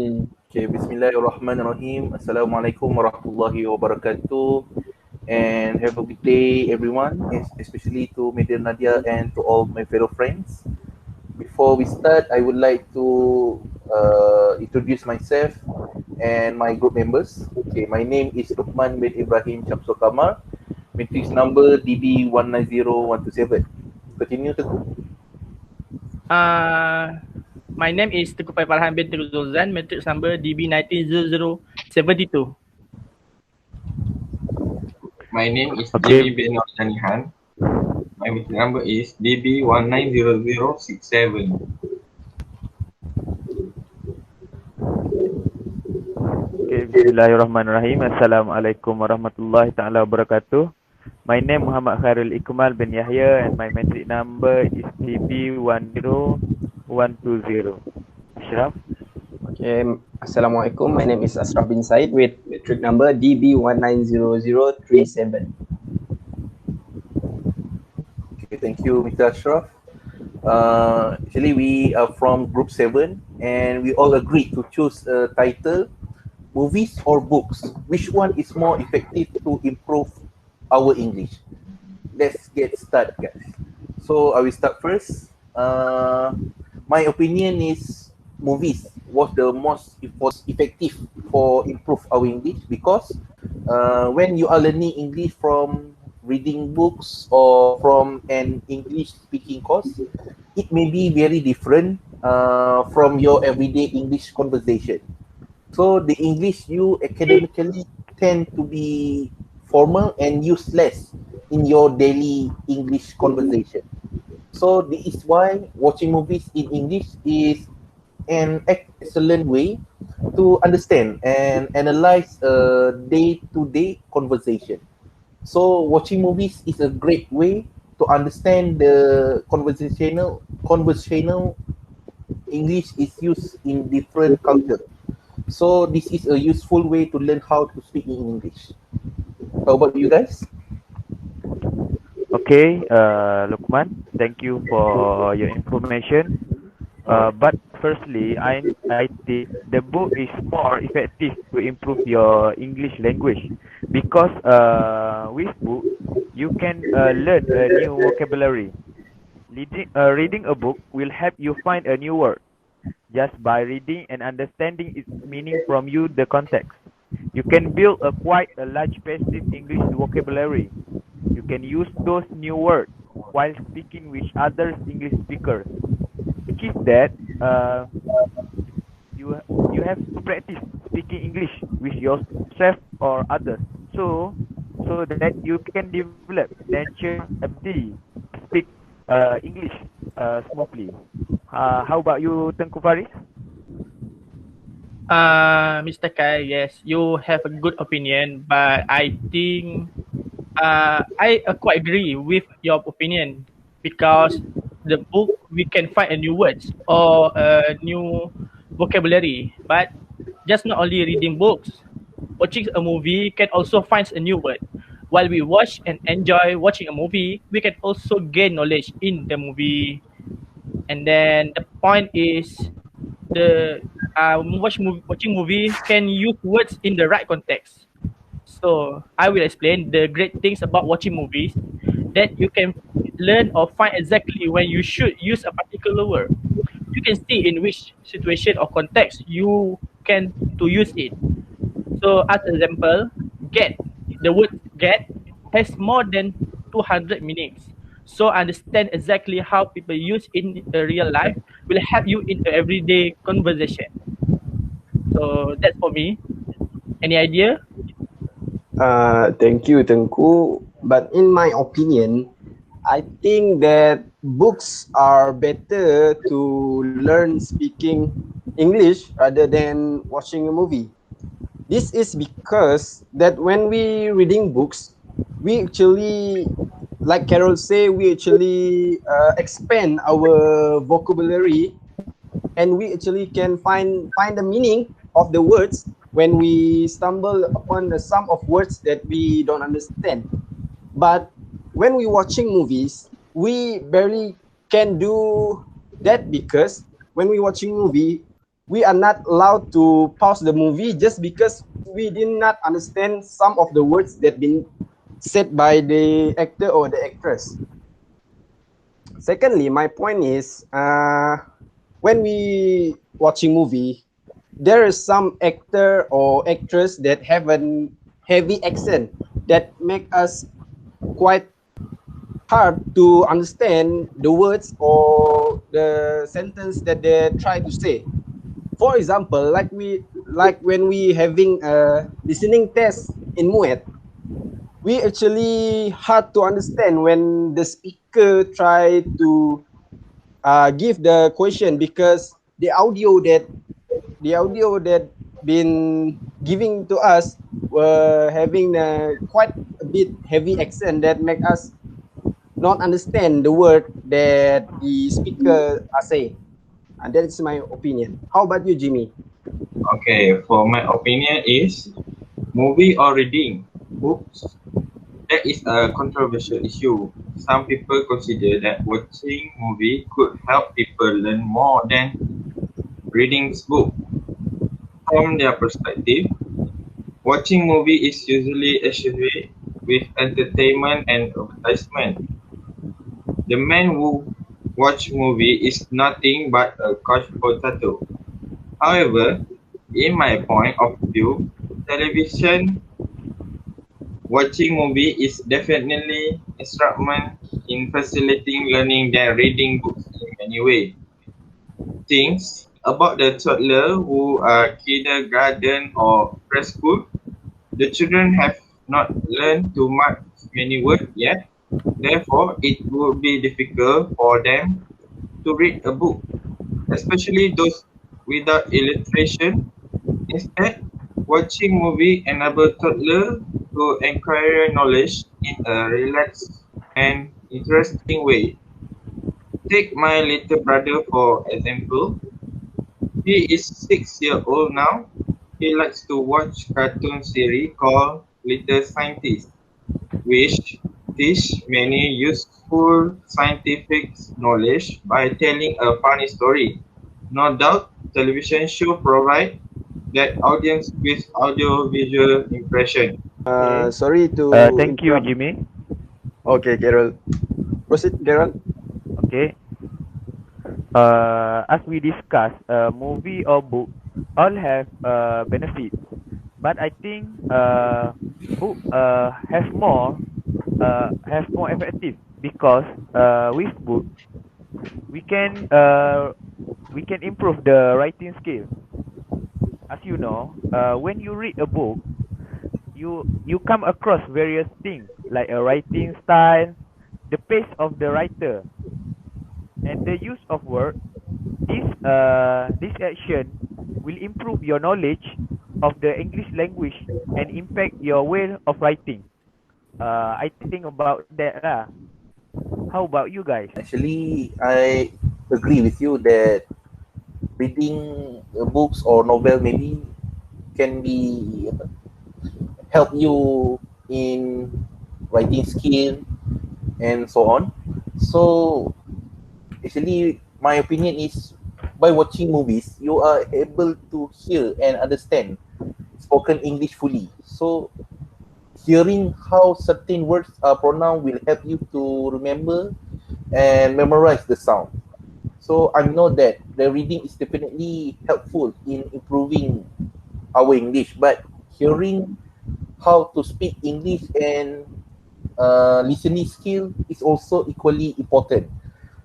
Okay, Bismillahirrahmanirrahim. Assalamualaikum warahmatullahi wabarakatuh. And have a good day, everyone, especially to Media Nadia and to all my fellow friends. Before we start, I would like to introduce myself and my group members. Okay, my name is Luqman bin Ibrahim Shamsul Kamar, matrix number DB190127. Continue to go. Uh, my name is Tekupai Farhan bin Tengku Zulzan, matrix number DB190072. My name is Okay. JB bin Nurjanihan. My meeting number is DB190067. Okay, Bismillahirrahmanirrahim. Assalamualaikum warahmatullahi taala wabarakatuh. My name Muhammad Khairul Ikmal bin Yahya and my metric number is DB10120. Ashraf? Okay, Assalamualaikum. My name is Ashraf bin Said with metric number DB190037. Okay, thank you, Mr. Ashraf. Actually, we are from Group 7 and we all agreed to choose a title, movies or books. Which one is more effective to improve our English? Let's get started, guys. So I will start first. My opinion is movies was the most effective for improve our English because when you are learning English from reading books or from an English speaking course, it may be very different from your everyday English conversation. So the English you academically tend to be formal and useless in your daily English conversation. So this is why watching movies in English is an excellent way to understand and analyze a day-to-day conversation. So watching movies is a great way to understand the conversational English is used in different culture. So this is a useful way to learn how to speak in English. How about you guys? Okay, Luqman, thank you for your information. But firstly, I think the book is more effective to improve your English language because with book you can learn a new vocabulary. Reading a book will help you find a new word just by reading and understanding its meaning from you the context. You can build a quite a large passive English vocabulary. You can use those new words while speaking with other English speakers. The key is that you you have to practice speaking English with yourself or others. So that you can develop natural ability to speak English smoothly. How about you, Tengku Faris? Mr. Kai, yes, you have a good opinion, but I think I quite agree with your opinion because the book we can find a new words or a new vocabulary, but just not only reading books. Watching a movie can also find a new word. While we watch and enjoy watching a movie, we can also gain knowledge in the movie. And then the point is the watching movie can use words in the right context. So I will explain the great things about watching movies that you can learn or find exactly when you should use a particular word. You can see in which situation or context you can to use it. So as example, get. The word get has more than 200 meanings. So understand exactly how people use in a real life will help you in the everyday conversation. So that's for me. Any idea? Thank you, Tengku. But in my opinion, I think that books are better to learn speaking English rather than watching a movie. This is because that when we reading books, we actually, like Carol say, we actually expand our vocabulary, and we actually can find the meaning of the words when we stumble upon the sum of words that we don't understand. But when we watching movies, we barely can do that because when we watching movie, we are not allowed to pause the movie just because we did not understand some of the words that been said by the actor or the actress. Secondly, my point is, when we watching movie, there is some actor or actress that have a heavy accent that make us quite hard to understand the words or the sentence that they try to say. For example, like when we having a listening test in Muet, we actually hard to understand when the speaker try to give the question because the audio that been giving to us were having quite a bit heavy accent that make us not understand the word that the speaker are saying. And that is my opinion. How about you, Jimmy? Okay, for my opinion is movie or reading books. That is a controversial issue. Some people consider that watching movie could help people learn more than reading book. From their perspective, watching movie is usually associated with entertainment and advertisement. The man who watch movie is nothing but a couch potato. However, in my point of view, television watching movie is definitely instrument in facilitating learning than reading books in many ways. Things about the toddler who are kindergarten or preschool, the children have not learned too much many words yet. Therefore, it would be difficult for them to read a book, especially those without illustration. Instead, watching movie enable toddler to acquire knowledge in a relaxed and interesting way. Take my little brother for example. He is 6 years old now. He likes to watch cartoon series called Little Scientist, which teach many useful scientific knowledge by telling a funny story. No doubt, television show provide that audience with audio-visual impression. Okay. Sorry to Thank you, interrupt. Jimmy. Okay, Carol. Proceed, Carol. Okay. As we discussed, movie or book all have benefits, but I think book have more effective because with book we can uh, we can improve the writing skill. As you know, when you read a book, you come across various things like a writing style, the pace of the writer, and the use of word. This action will improve your knowledge of the English language and impact your way of writing. I think about that lah. How about you guys? Actually, I agree with you that reading books or novel maybe can be help you in writing skill and so on. So actually, my opinion is by watching movies, you are able to hear and understand spoken English fully. So hearing how certain words are pronounced will help you to remember and memorize the sound. So I know that the reading is definitely helpful in improving our English, but hearing how to speak English and listening skill is also equally important.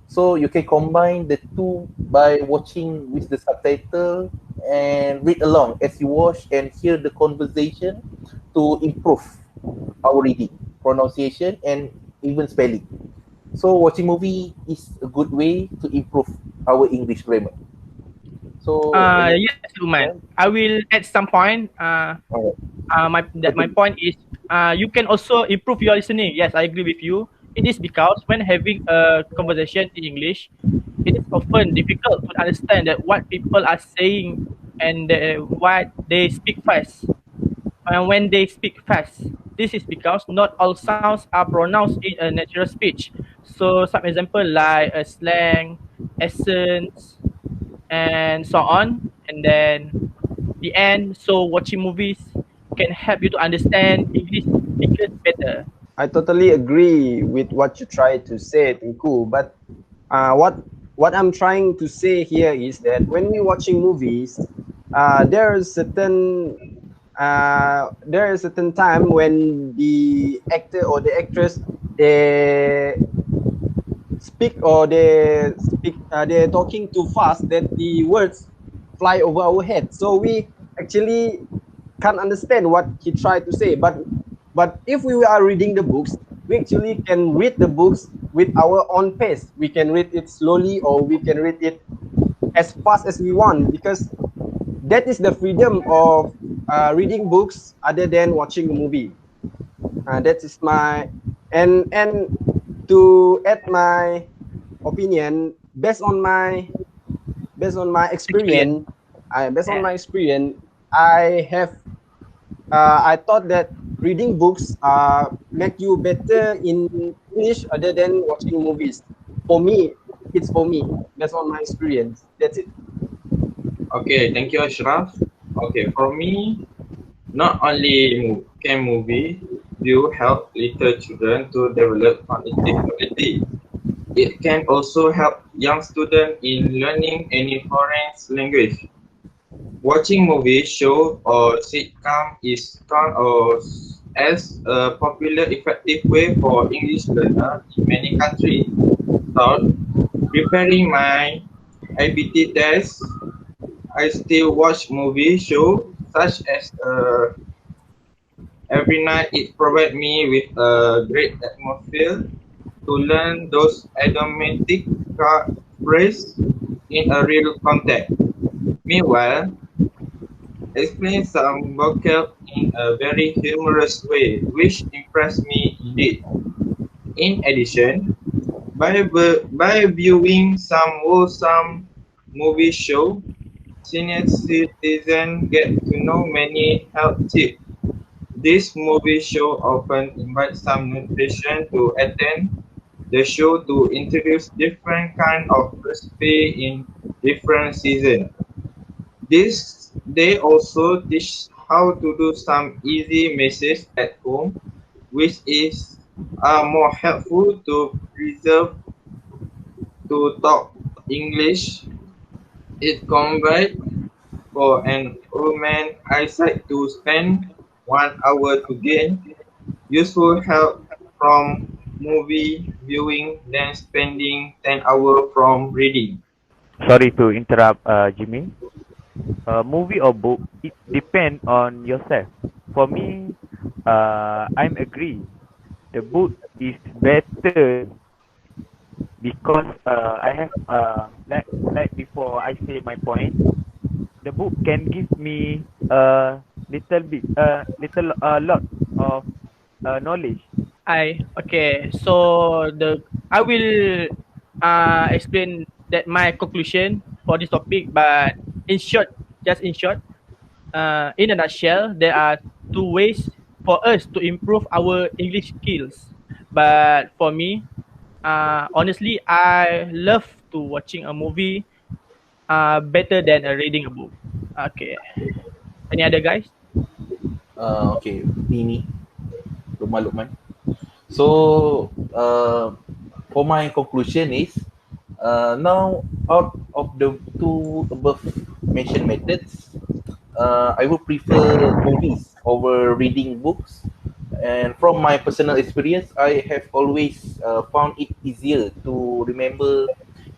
So you can combine the two by watching with the subtitle and read along as you watch and hear the conversation to improve our reading, pronunciation, and even spelling. So watching movie is a good way to improve our English grammar. So Yes, Luman. I will add some point. alright. My point is, you can also improve your listening. Yes, I agree with you. It is because when having a conversation in English, it is often difficult to understand that what people are saying and what they speak fast. And when they speak fast, this is because not all sounds are pronounced in a natural speech. So, some example like a slang, accents, and so on. and then the end. So watching movies can help you to understand English speakers better. I totally agree with what you try to say, Tengku. But what I'm trying to say here is that when we're watching movies, there is certain time when the actor or the actress they speak or they're talking too fast that the words fly over our head. So we actually can't understand what he tried to say. But if we are reading the books, we actually can read the books with our own pace. We can read it slowly or we can read it as fast as we want, because that is the freedom of reading books other than watching a movie. That is my and to add my opinion based on my experience. Based on Yeah. my experience, I have I thought that reading books make you better in English other than watching movies. For me, it's for me based on my experience. That's it. Okay, thank you, Ashraf. Okay, for me, not only can movie view help little children to develop cognitive ability, it can also help young students in learning any foreign language. Watching movies, show, or sitcom is count as a popular, effective way for English learners in many countries. Thought preparing my IBT test, I still watch movie show such as every night. It provides me with a great atmosphere to learn those idiomatic phrases in a real context. Meanwhile, explain some vocab in a very humorous way, which impressed me indeed. In addition, by viewing some wholesome movie show, senior citizens get to know many health tips. This movie show often invites some nutrition to attend the show to introduce different kind of recipe in different season. This they also teach how to do some easy message at home, which is more helpful to preserve to talk English. It convinced for an old man eyesight to spend 1 hour to gain useful help from movie viewing than spending 10 hours from reading. Sorry to interrupt, Jimmy. Movie or book, it depends on yourself. For me, I'm agree. The book is better because I have like before I say my point. The book can give me a little bit, little lot of knowledge. Okay. So I will explain that my conclusion for this topic, but in short, just in short, in a nutshell, there are two ways for us to improve our English skills. But for me, honestly, I love to watching a movie better than reading a book. Okay. Any other guys? Okay, Dini, Lukman. So, for my conclusion is, now out of the two above mentioned methods, I would prefer movies over reading books. And from my personal experience, I have always found it easier to remember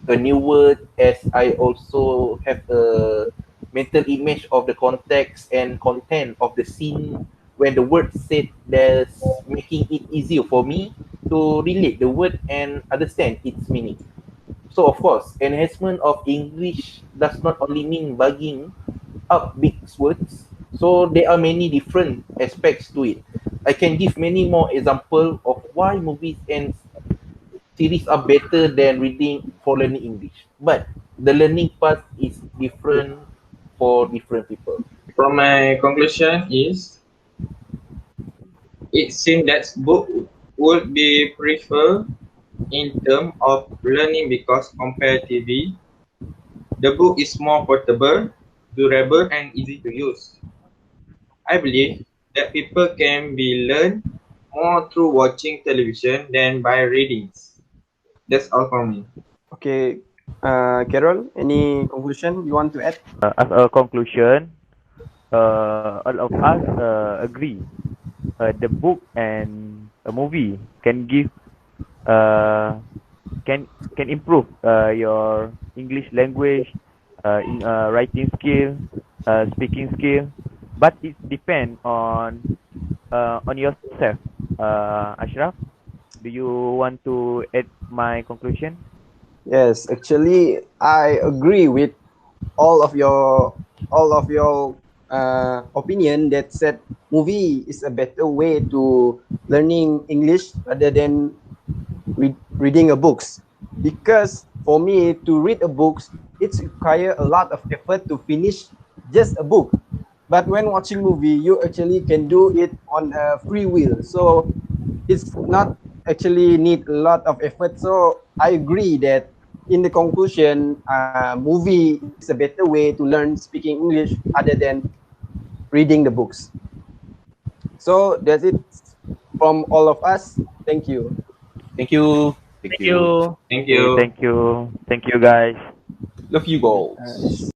a new word, as I also have a mental image of the context and content of the scene when the word said, thus making it easier for me to relate the word and understand its meaning. So of course, enhancement of English does not only mean bugging up big words. So there are many different aspects to it. I can give many more examples of why movies and series are better than reading for learning English. But the learning path is different for different people. From my conclusion is it seems that book would be preferred in terms of learning because comparatively the book is more portable, durable, and easy to use. I believe that people can be learned more through watching television than by readings. That's all for me. Okay, Carol, any conclusion you want to add? As a conclusion, all of us agree. The book and a movie can give uh, can improve your English language, in writing skill, speaking skill, but it depends on yourself. Ashraf, do you want to add my conclusion? Yes, actually, I agree with all of your opinion that said movie is a better way to learning English rather than reading a books, because for me to read a books it's require a lot of effort to finish just a book, but when watching movie you actually can do it on a free will, so it's not actually need a lot of effort. So I agree that in the conclusion, movie is a better way to learn speaking English other than reading the books. So that's it from all of us. Thank you. Thank you. Thank you. Thank Okay, you. thank you, guys. Love you both.